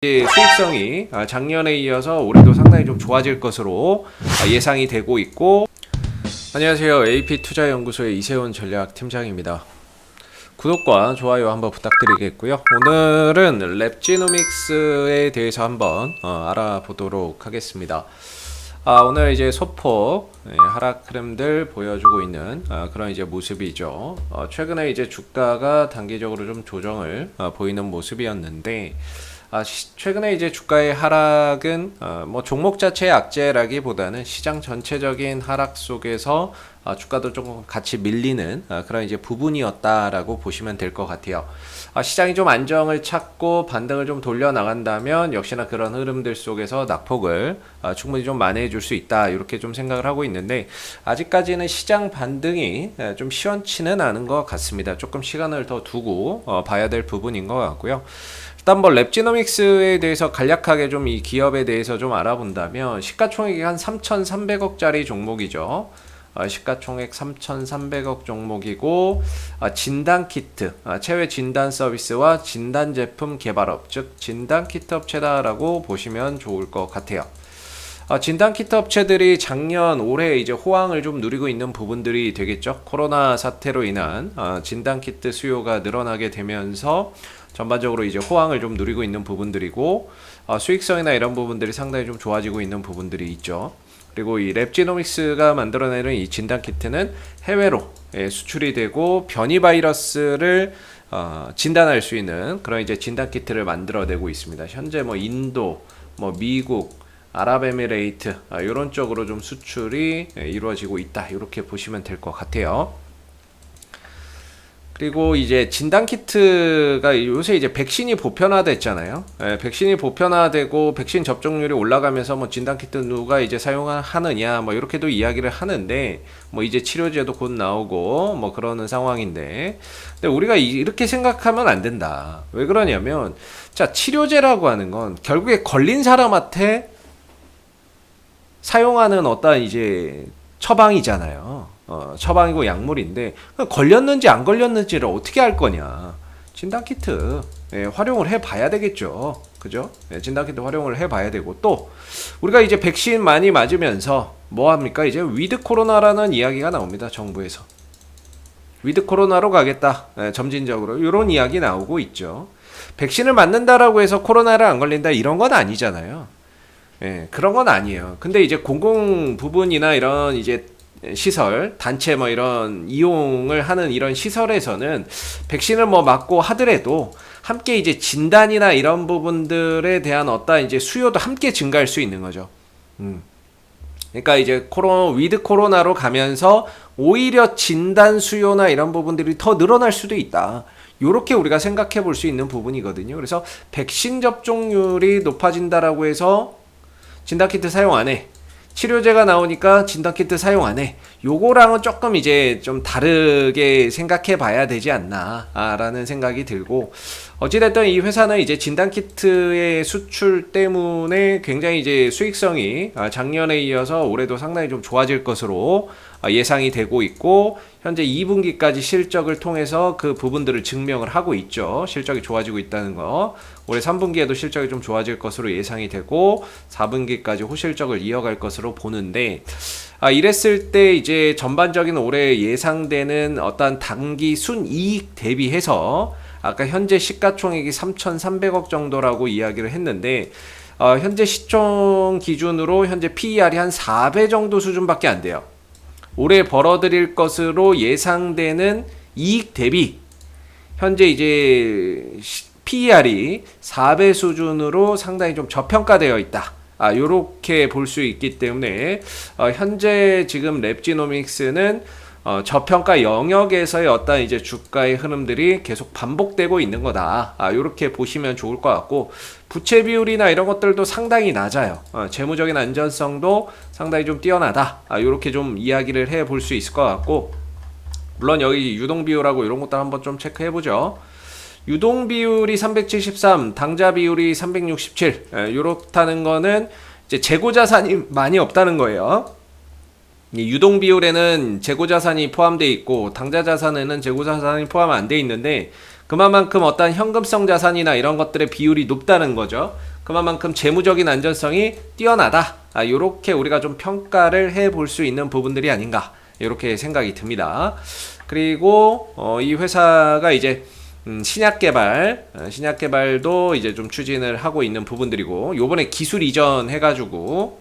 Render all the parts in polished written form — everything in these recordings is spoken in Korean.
수익성이 작년에 이어서 올해도 상당히 좀 좋아질 것으로 예상이 되고 있고. 안녕하세요. AP투자연구소의 이세훈 전략팀장입니다. 구독과 좋아요 한번 부탁드리겠고요. 오늘은 랩지노믹스에 대해서 한번 알아보도록 하겠습니다. 오늘 이제 소폭 하락 흐름들 보여주고 있는 그런 이제 모습이죠. 최근에 이제 주가가 단기적으로 좀 조정을 보이는 모습이었는데, 최근에 이제 주가의 하락은 뭐 종목 자체의 악재라기보다는 시장 전체적인 하락 속에서 주가도 조금 같이 밀리는 그런 이제 부분이었다라고 보시면 될 것 같아요. 시장이 좀 안정을 찾고 반등을 좀 돌려 나간다면 역시나 그런 흐름들 속에서 낙폭을 충분히 좀 만회해 줄 수 있다, 이렇게 좀 생각을 하고 있는데, 아직까지는 시장 반등이 좀 시원치는 않은 것 같습니다. 조금 시간을 더 두고 봐야 될 부분인 것 같고요. 일단 뭐 랩지노믹스에 대해서 간략하게 좀 이 기업에 대해서 좀 알아본다면, 시가총액이 한 3,300억짜리 종목이죠. 시가총액 3,300억 종목이고, 진단키트, 체외 진단 서비스와 진단 제품 개발업, 즉 진단키트 업체다라고 보시면 좋을 것 같아요. 진단키트 업체들이 작년, 올해 이제 호황을 좀 누리고 있는 부분들이 되겠죠. 코로나 사태로 인한 진단키트 수요가 늘어나게 되면서 전반적으로 이제 호황을 좀 누리고 있는 부분들이고, 수익성이나 이런 부분들이 상당히 좀 좋아지고 있는 부분들이 있죠. 그리고 이 랩지노믹스가 만들어내는 이 진단키트는 해외로 수출이 되고, 변이 바이러스를 진단할 수 있는 그런 이제 진단키트를 만들어내고 있습니다. 현재 뭐 인도, 뭐 미국, 아랍에미레이트 이런 쪽으로 좀 수출이 이루어지고 있다, 이렇게 보시면 될 것 같아요. 그리고 이제 진단키트가 요새 이제 백신이 보편화됐잖아요. 백신이 보편화되고 백신 접종률이 올라가면서 뭐 진단키트 누가 이제 사용하느냐 뭐 이렇게도 이야기를 하는데, 뭐 이제 치료제도 곧 나오고 뭐 그러는 상황인데, 근데 우리가 이렇게 생각하면 안 된다. 왜 그러냐면, 자, 치료제라고 하는 건 결국에 걸린 사람한테 사용하는 어떤 이제 처방이잖아요. 처방이고 약물인데, 걸렸는지 안 걸렸는지를 어떻게 알 거냐. 진단키트 활용을 해봐야 되겠죠. 그죠? 진단키트 활용을 해봐야 되고, 또 우리가 이제 백신 많이 맞으면서 뭐합니까? 이제 위드 코로나라는 이야기가 나옵니다. 정부에서 위드 코로나로 가겠다, 점진적으로 이런 이야기 나오고 있죠. 백신을 맞는다라고 해서 코로나를 안 걸린다, 이런 건 아니잖아요. 그런 건 아니에요. 근데 이제 공공 부분이나 이런 이제 시설, 단체 뭐 이런 이용을 하는 이런 시설에서는 백신을 뭐 맞고 하더라도 함께 이제 진단이나 이런 부분들에 대한 어떤 이제 수요도 함께 증가할 수 있는 거죠. 그러니까 이제 위드 코로나로 가면서 오히려 진단 수요나 이런 부분들이 더 늘어날 수도 있다, 요렇게 우리가 생각해 볼 수 있는 부분이거든요. 그래서 백신 접종률이 높아진다라고 해서 진단키트 사용 안 해, 치료제가 나오니까 진단키트 사용 안 해, 요거랑은 조금 이제 좀 다르게 생각해 봐야 되지 않나 라는 생각이 들고, 어찌됐든 이 회사는 이제 진단키트의 수출 때문에 굉장히 이제 수익성이 작년에 이어서 올해도 상당히 좀 좋아질 것으로 예상이 되고 있고, 현재 2분기까지 실적을 통해서 그 부분들을 증명을 하고 있죠. 실적이 좋아지고 있다는 거. 올해 3분기에도 실적이 좀 좋아질 것으로 예상이 되고, 4분기까지 호실적을 이어갈 것으로 보는데, 이랬을 때 이제 전반적인 올해 예상되는 어떤 단기 순이익 대비해서, 아까 현재 시가총액이 3,300억 정도라고 이야기를 했는데, 현재 시총 기준으로 현재 PER이 한 4배 정도 수준밖에 안 돼요. 올해 벌어들일 것으로 예상되는 이익 대비 현재 이제 PER이 4배 수준으로 상당히 좀 저평가되어 있다, 요렇게 볼 수 있기 때문에 현재 지금 랩지노믹스는 저평가 영역에서의 어떤 이제 주가의 흐름들이 계속 반복되고 있는 거다, 요렇게 보시면 좋을 것 같고, 부채 비율이나 이런 것들도 상당히 낮아요. 재무적인 안전성도 상당히 좀 뛰어나다, 요렇게 좀 이야기를 해 볼 수 있을 것 같고, 물론 여기 유동 비율하고 이런 것들 한번 좀 체크해 보죠. 유동 비율이 373, 당좌 비율이 367, 요렇다는 거는 이제 재고 자산이 많이 없다는 거예요. 유동 비율에는 재고 자산이 포함되어 있고, 당좌 자산에는 재고 자산이 포함 안 돼 있는데, 그만큼 어떤 현금성 자산이나 이런 것들의 비율이 높다는 거죠. 그만큼 재무적인 안전성이 뛰어나다. 요렇게 우리가 좀 평가를 해 볼 수 있는 부분들이 아닌가. 이렇게 생각이 듭니다. 그리고 이 회사가 이제 신약 개발도 이제 좀 추진을 하고 있는 부분들이고, 요번에 기술 이전 해가지고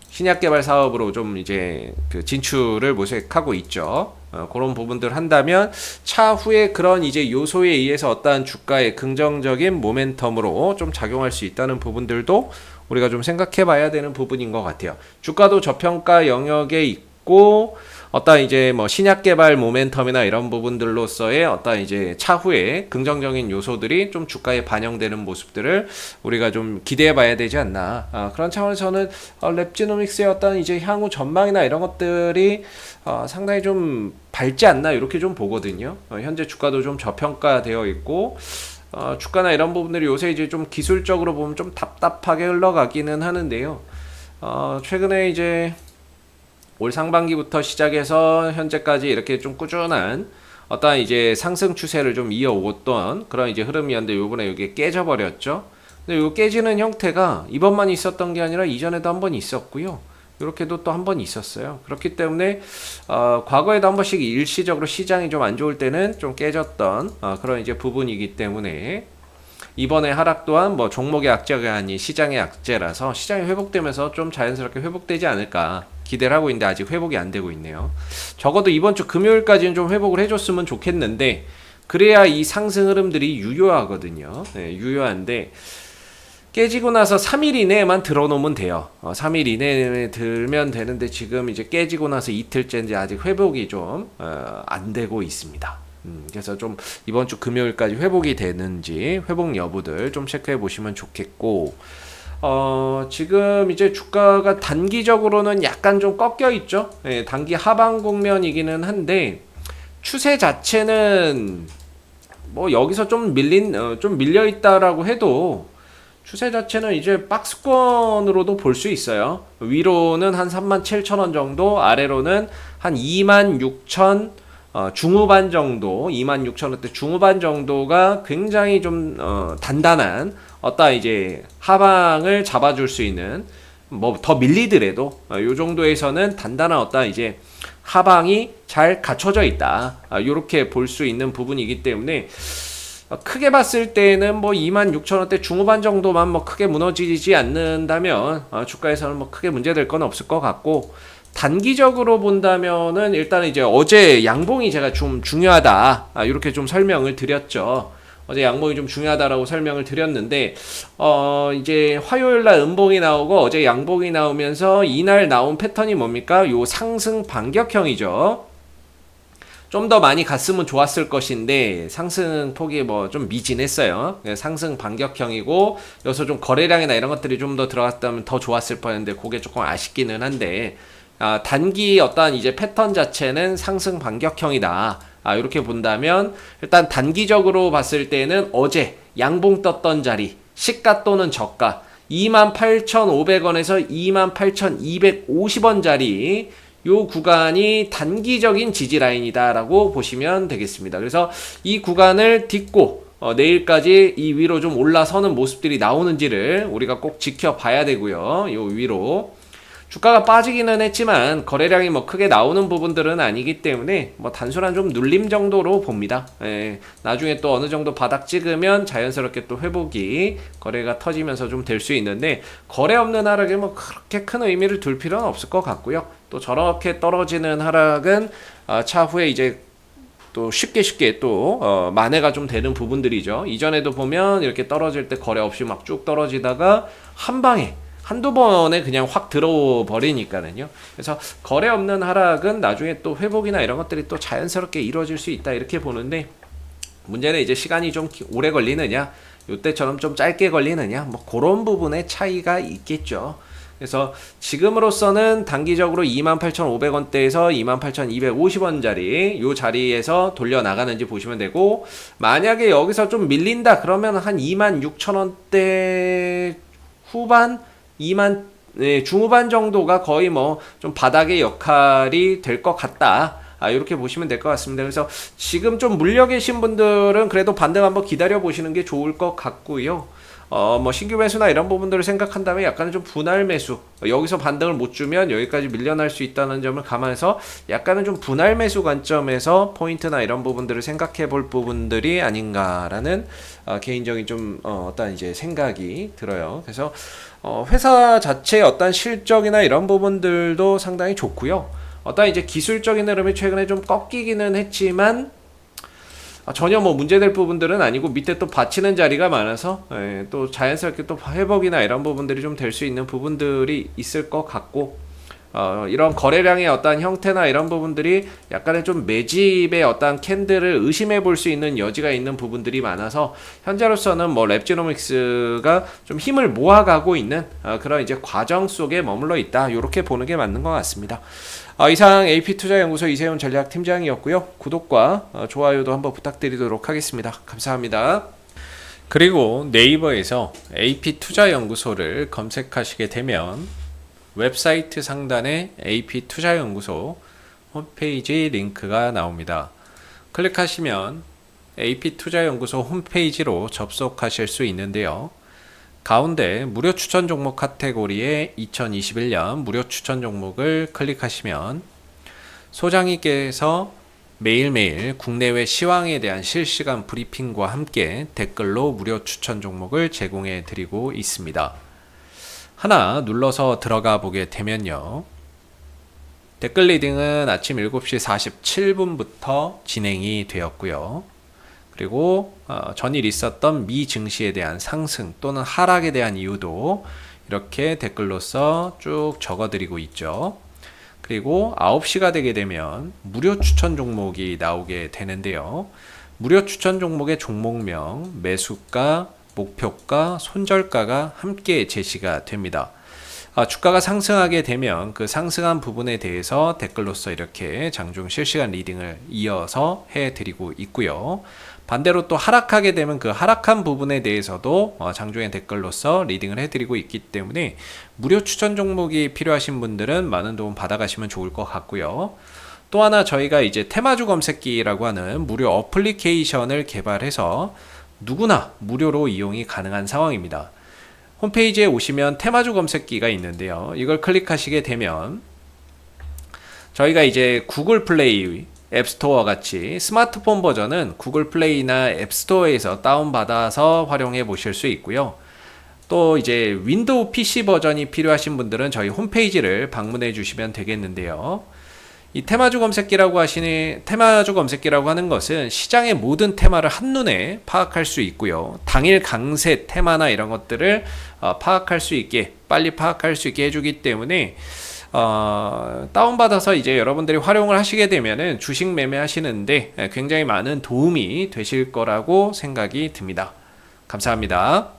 신약 개발 사업으로 좀 이제 그 진출을 모색하고 있죠. 그런 부분들 한다면 차후에 그런 이제 요소에 의해서 어떠한 주가의 긍정적인 모멘텀으로 좀 작용할 수 있다는 부분들도 우리가 좀 생각해 봐야 되는 부분인 것 같아요. 주가도 저평가 영역에 있고, 어떤 이제 뭐 신약 개발 모멘텀이나 이런 부분들로서의 어떤 이제 차후에 긍정적인 요소들이 좀 주가에 반영되는 모습들을 우리가 좀 기대해 봐야 되지 않나. 그런 차원에서는 랩지노믹스의 어떤 이제 향후 전망이나 이런 것들이 상당히 좀 밝지 않나 이렇게 좀 보거든요. 현재 주가도 좀 저평가되어 있고, 주가나 이런 부분들이 요새 이제 좀 기술적으로 보면 좀 답답하게 흘러가기는 하는데요. 최근에 이제 올 상반기부터 시작해서 현재까지 이렇게 좀 꾸준한 어떤 이제 상승 추세를 좀 이어오던 그런 이제 흐름이었는데, 요번에 이게 깨져버렸죠. 근데 요 깨지는 형태가 이번만 있었던 게 아니라 이전에도 한 번 있었고요. 이렇게도 또 한 번 있었어요. 그렇기 때문에 과거에도 한 번씩 일시적으로 시장이 좀 안 좋을 때는 좀 깨졌던 그런 이제 부분이기 때문에, 이번에 하락 또한 뭐 종목의 악재가 아닌 시장의 악재라서 시장이 회복되면서 좀 자연스럽게 회복되지 않을까 기대를 하고 있는데, 아직 회복이 안 되고 있네요. 적어도 이번 주 금요일까지는 좀 회복을 해줬으면 좋겠는데, 그래야 이 상승 흐름들이 유효하거든요. 네, 유효한데 깨지고 나서 3일 이내에만 들어놓으면 돼요. 3일 이내에 들면 되는데, 지금 이제 깨지고 나서 이틀째인지 아직 회복이 좀 안 되고 있습니다. 그래서 좀 이번 주 금요일까지 회복이 되는지 회복 여부들 좀 체크해 보시면 좋겠고, 지금 이제 주가가 단기적으로는 약간 좀 꺾여 있죠. 예, 단기 하방 국면이기는 한데, 추세 자체는 뭐 여기서 좀 밀려 있다라고 해도 추세 자체는 이제 박스권으로도 볼 수 있어요. 위로는 한 37,000원 정도, 아래로는 한 26,000 중후반 정도, 26,000원대 중후반 정도가 굉장히 좀 단단한 어떤 이제 하방을 잡아줄 수 있는, 뭐 더 밀리더라도 요 정도에서는 단단한 어떤 이제 하방이 잘 갖춰져 있다. 요렇게 볼 수 있는 부분이기 때문에, 크게 봤을 때는 뭐 26,000원대 중후반 정도만 뭐 크게 무너지지 않는다면 주가에서는 뭐 크게 문제될 건 없을 것 같고, 단기적으로 본다면은 일단 이제 어제 양봉이 제가 좀 중요하다, 이렇게 좀 설명을 드렸죠. 어제 양봉이 좀 중요하다라고 설명을 드렸는데, 이제 화요일날 음봉이 나오고 어제 양봉이 나오면서 이날 나온 패턴이 뭡니까? 요 상승 반격형이죠. 좀 더 많이 갔으면 좋았을 것인데 상승 폭이 뭐 좀 미진했어요. 상승 반격형이고, 여기서 좀 거래량이나 이런 것들이 좀 더 들어갔다면 더 좋았을 뻔했는데, 그게 조금 아쉽기는 한데, 단기 어떤 이제 패턴 자체는 상승 반격형이다. 이렇게 본다면, 일단 단기적으로 봤을 때는 어제 양봉 떴던 자리, 시가 또는 저가 28,500원에서 28,250원 자리, 요 구간이 단기적인 지지 라인이다라고 보시면 되겠습니다. 그래서 이 구간을 딛고 내일까지 이 위로 좀 올라서는 모습들이 나오는지를 우리가 꼭 지켜봐야 되고요. 요 위로 주가가 빠지기는 했지만 거래량이 뭐 크게 나오는 부분들은 아니기 때문에 뭐 단순한 좀 눌림 정도로 봅니다. 예, 나중에 또 어느 정도 바닥 찍으면 자연스럽게 또 회복이 거래가 터지면서 좀 될 수 있는데, 거래 없는 하락에 뭐 그렇게 큰 의미를 둘 필요는 없을 것 같고요. 또 저렇게 떨어지는 하락은 차후에 이제 또 쉽게 또 만회가 좀 되는 부분들이죠. 이전에도 보면 이렇게 떨어질 때 거래 없이 막 쭉 떨어지다가 한 방에 한두 번에 그냥 확 들어버리니까는요. 그래서 거래 없는 하락은 나중에 또 회복이나 이런 것들이 또 자연스럽게 이루어질 수 있다, 이렇게 보는데, 문제는 이제 시간이 좀 오래 걸리느냐, 요때처럼 좀 짧게 걸리느냐, 뭐 그런 부분의 차이가 있겠죠. 그래서 지금으로서는 단기적으로 28,500원대에서 28,250원짜리 요 자리에서 돌려나가는지 보시면 되고, 만약에 여기서 좀 밀린다 그러면 한 26,000원대 후반, 중후반 정도가 거의 뭐 좀 바닥의 역할이 될 것 같다. 이렇게 보시면 될 것 같습니다. 그래서 지금 좀 물려 계신 분들은 그래도 반등 한번 기다려 보시는 게 좋을 것 같고요. 뭐 신규 매수나 이런 부분들을 생각한다면 약간은 좀 분할 매수, 여기서 반등을 못 주면 여기까지 밀려날 수 있다는 점을 감안해서 약간은 좀 분할 매수 관점에서 포인트나 이런 부분들을 생각해 볼 부분들이 아닌가라는 개인적인 좀 어떤 이제 생각이 들어요. 그래서 회사 자체의 어떤 실적이나 이런 부분들도 상당히 좋고요. 어떤 이제 기술적인 흐름이 최근에 좀 꺾이기는 했지만 전혀 뭐 문제될 부분들은 아니고 밑에 또 받치는 자리가 많아서 또 자연스럽게 또 회복이나 이런 부분들이 좀 될 수 있는 부분들이 있을 것 같고, 이런 거래량의 어떤 형태나 이런 부분들이 약간의 좀 매집의 어떤 캔들을 의심해 볼 수 있는 여지가 있는 부분들이 많아서 현재로서는 뭐 랩지노믹스가 좀 힘을 모아가고 있는 그런 이제 과정 속에 머물러 있다, 이렇게 보는 게 맞는 것 같습니다. 이상 AP투자연구소 이세훈 전략팀장이었고요. 구독과 좋아요도 한번 부탁드리도록 하겠습니다. 감사합니다. 그리고 네이버에서 AP투자연구소를 검색하시게 되면 웹사이트 상단에 AP투자연구소 홈페이지 링크가 나옵니다. 클릭하시면 AP투자연구소 홈페이지로 접속하실 수 있는데요. 가운데 무료 추천 종목 카테고리에 2021년 무료 추천 종목을 클릭하시면 소장님께서 매일매일 국내외 시황에 대한 실시간 브리핑과 함께 댓글로 무료 추천 종목을 제공해 드리고 있습니다. 하나 눌러서 들어가 보게 되면요. 댓글 리딩은 아침 7시 47분부터 진행이 되었고요. 그리고 전일 있었던 미 증시에 대한 상승 또는 하락에 대한 이유도 이렇게 댓글로서 쭉 적어드리고 있죠. 그리고 9시가 되게 되면 무료 추천 종목이 나오게 되는데요. 무료 추천 종목의 종목명, 매수가, 목표가, 손절가가 함께 제시가 됩니다. 주가가 상승하게 되면 그 상승한 부분에 대해서 댓글로서 이렇게 장중 실시간 리딩을 이어서 해드리고 있고요. 반대로 또 하락하게 되면 그 하락한 부분에 대해서도 장중에 댓글로서 리딩을 해드리고 있기 때문에 무료 추천 종목이 필요하신 분들은 많은 도움 받아가시면 좋을 것 같고요. 또 하나 저희가 이제 테마주 검색기라고 하는 무료 어플리케이션을 개발해서 누구나 무료로 이용이 가능한 상황입니다. 홈페이지에 오시면 테마주 검색기가 있는데요. 이걸 클릭하시게 되면 저희가 이제 구글 플레이 앱스토어 같이 스마트폰 버전은 구글 플레이나 앱스토어에서 다운받아서 활용해 보실 수 있고요. 또 이제 윈도우 PC 버전이 필요하신 분들은 저희 홈페이지를 방문해 주시면 되겠는데요. 이 테마주 검색기라고 하는 것은 시장의 모든 테마를 한눈에 파악할 수 있고요. 당일 강세 테마나 이런 것들을 파악할 수 있게, 빨리 파악할 수 있게 해주기 때문에 다운받아서 이제 여러분들이 활용을 하시게 되면은 주식 매매하시는데 굉장히 많은 도움이 되실 거라고 생각이 듭니다. 감사합니다.